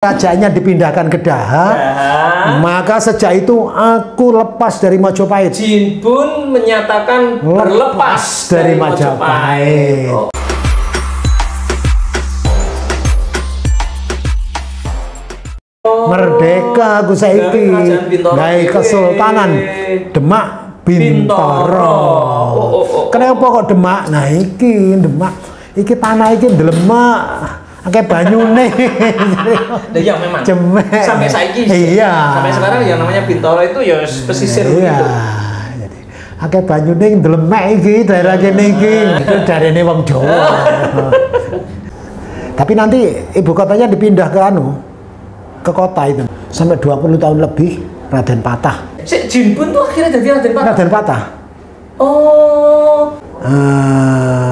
Kerajaannya dipindahkan ke Daha, maka sejak itu aku lepas dari Majapahit. Jin Bun menyatakan berlepas dari Majapahit. Merdeka aku saiki dari Kesultanan Demak Bintoro. Kenapa kok Demak? Nah iki Demak, iki tanah iki Demak. Akeh banyune. Ya memang. Cemek. Sampai saiki. Iya. Sampai sekarang yang namanya Bintoro itu ya pesisir iya. gitu. Jadi akeh banyune Demek iki, daerah kene iki. Itu darene wong Jawa. Tapi nanti ibu kotanya dipindah ke kota itu. Sampai 20 tahun lebih Raden Patah. Jin Bun tuh akhirnya jadi Raden Patah. Raden Patah. Oh.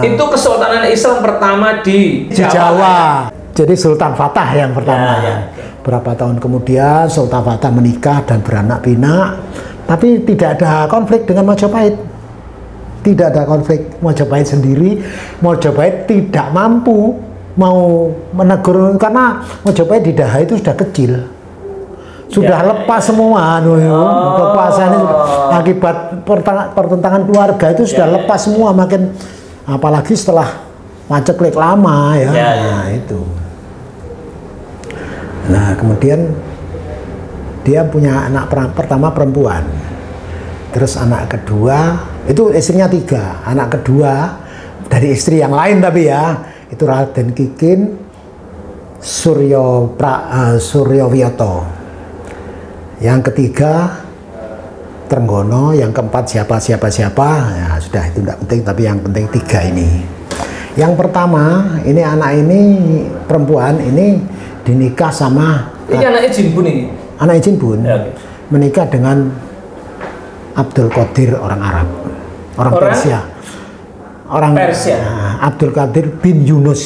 Itu Kesultanan Islam pertama di Jawa. Jadi Sultan Fatah yang pertama. Ya. Berapa tahun kemudian Sultan Fatah menikah dan beranak pinak, tapi tidak ada konflik dengan Majapahit. Tidak ada konflik. Majapahit sendiri, Majapahit tidak mampu mau menegur karena Majapahit di Daha itu sudah kecil. Sudah lepas semua kekuasaannya akibat pertentangan keluarga itu sudah lepas semua, makin apalagi setelah Paceklik lama ya. Nah, itu. Nah, kemudian dia punya anak pertama perempuan. Terus anak kedua, itu istrinya 3. Anak kedua dari istri yang lain tapi ya, itu Raden Kikin Suryowiyoto. Yang ketiga Trenggono, yang keempat siapa ya sudah itu tidak penting, tapi yang penting 3 ini. Yang pertama ini anak ini perempuan ini dinikah sama ini anaknya Jin Bun ini. Anaknya Jin Bun menikah dengan Abdul Qadir, orang Arab, orang Persia. Orang Persia. Abdul Qadir bin Yunus.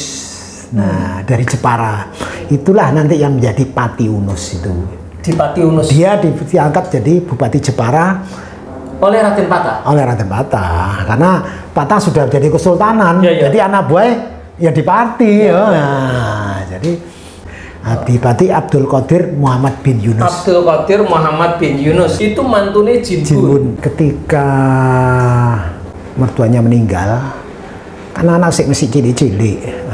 Nah, dari Jepara. Itulah nanti yang menjadi Pati Unus itu. Di Pati Unus. Dia diangkat jadi Bupati Jepara oleh Raden Patah. Oleh Raden Patah, karena Patah sudah jadi kesultanan, jadi anak buah ya di Pati. Nah, jadi Adipati Abdul Qadir Muhammad bin Yunus. Abdul Qadir Muhammad bin Yunus itu mantune Jin Bun. Ketika mertuanya meninggal, karena anak masih cilik-cilik,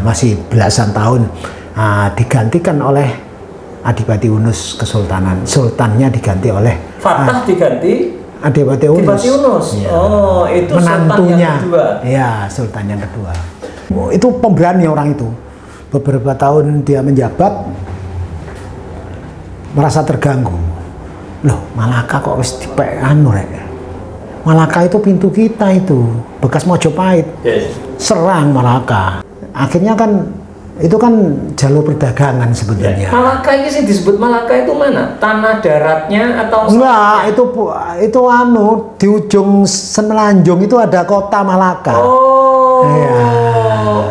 masih belasan tahun, digantikan oleh Adipati Unus kesultanan. Sultannya diganti oleh Fatah diganti Adipati Unus. Adipati Unus. Ya. Oh, itu menantunya. Sultan yang kedua. Ya, sultan yang kedua. Itu pemberani orang itu. Beberapa tahun dia menjabat, merasa terganggu. Loh, Malaka kok wis dipek rek. Malaka itu pintu kita itu, bekas Majapahit. Serang Malaka. Akhirnya kan itu kan jalur perdagangan sebenarnya. Malaka ini sih disebut Malaka itu mana? Tanah daratnya atau? Enggak, itu di ujung Semenanjung itu ada kota Malaka. Oh. Iya.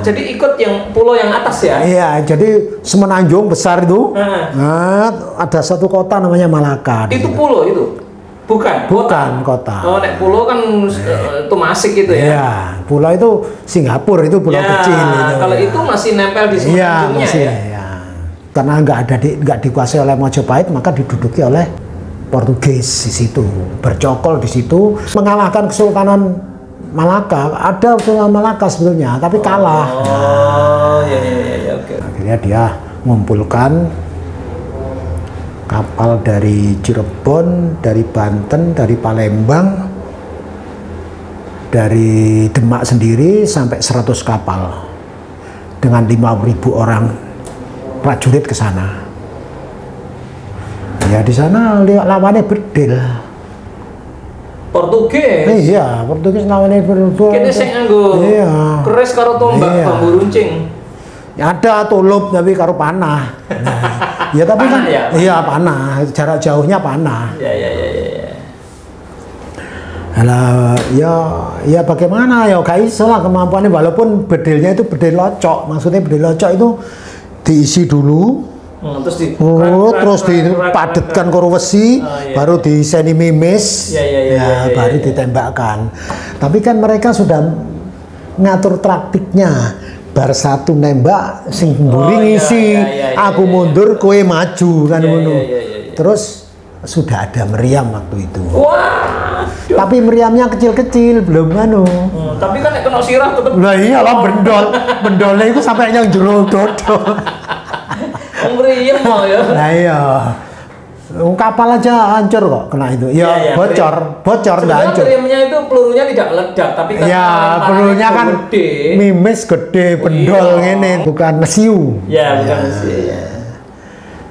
Jadi ikut yang pulau yang atas ya? Iya, jadi Semenanjung besar itu. Nah, ada satu kota namanya Malaka. Itu pulau itu? Bukan kota. Oh, nek pulau kan itu masih gitu ya? Iya, pulau itu Singapura, itu pulau kecil. Kalau itu masih nempel di Semenanjungnya ya? Karena nggak dikuasai oleh Majapahit, maka diduduki oleh Portugis di situ, bercokol di situ, mengalahkan Kesultanan Malaka. Ada Kesultanan Malaka sebetulnya, tapi kalah. Oke. Akhirnya dia mengumpulkan kapal dari Cirebon, dari Banten, dari Palembang, dari Demak sendiri sampai 100 kapal dengan 5.000 orang prajurit ke sana. Ya di sana lawannya berdil. Portugis. Iya, Portugis lawannya berdil. Kene sing nganggo keris karo tombak bambu runcing. Ada tulup tapi karo panah. Nah, ya tapi panah, kan ya? Iya panah, jarak jauhnya panah. Ya bagaimana ya gak iso lah kemampuannya, walaupun bedilnya itu bedil locok. Maksudnya bedil locok itu diisi dulu. Terus dipadatkan karo wesi, baru diseni mimis, baru ditembakkan. Tapi kan mereka sudah ngatur taktiknya. bar satu nembak sing mburi ngisi, aku mundur kowe maju kan ngono. Terus sudah ada meriam waktu itu. Wah. Tapi meriamnya kecil-kecil, belum anu. Tapi kan kena sirah tetep. Lah iyalah bendol. Bendolnya itu sampai yang jero dodo. Meriam mau ya. Nah iya. Kapal aja hancur kok kena itu. Ya, bocor nggak hancur. Meriamnya itu pelurunya tidak meledak, tapi kan ya pelurunya kan gede. Mimis gede, bendol ngene, bukan mesiu. Ya, bukan mesiu. Ya.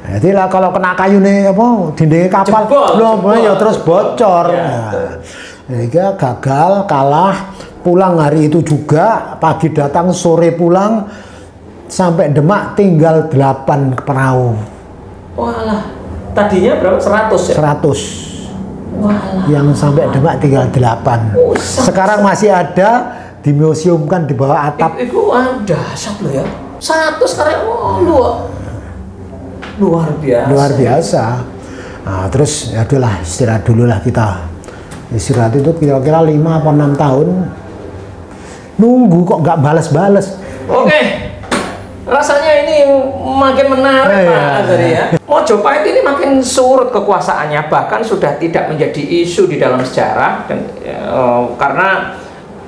Jadi lah kalau kena kayu nih apa dinding kapal belum ya terus bocor. Ya, gagal, kalah, pulang hari itu juga, pagi datang sore pulang, sampai Demak tinggal 8 perahu. Walah, tadinya berapa? 100 ya? 100. Walah. Yang sampai Demak tinggal 8. Sekarang masih ada dimuseumkan di bawah atap. Itu dahsyat loh ya. 100 sekarang luar biasa. Luar biasa. Nah, terus ya udahlah istirahat dulu lah kita. Istirahat itu kira-kira 5 atau 6 tahun. Nunggu kok nggak balas-balas. Oke. Rasanya ini makin menarik Pak Azhari ya. Mojopahit ini makin surut kekuasaannya, bahkan sudah tidak menjadi isu di dalam sejarah dan karena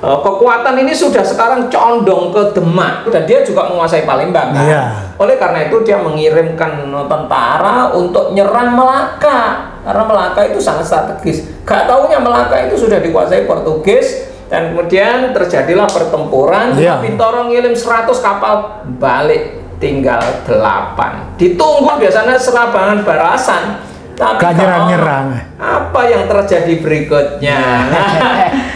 kekuatan ini sudah sekarang condong ke Demak dan dia juga menguasai Palembang kan? Oleh karena itu dia mengirimkan tentara untuk nyerang Melaka karena Melaka itu sangat strategis. Gak taunya Melaka itu sudah dikuasai Portugis dan kemudian terjadilah pertempuran. Bintoro ngirim 100 kapal, balik tinggal 8. Ditunggu biasanya serangan balasan. Tapi gak nyerang-nyerang. Apa yang terjadi berikutnya?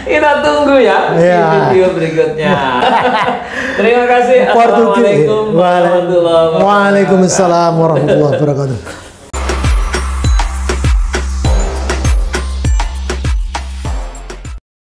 Kita tunggu ya di video berikutnya. Terima kasih. Assalamualaikum warahmatullahi wabarakatuh. Waalaikumsalam warahmatullahi wabarakatuh.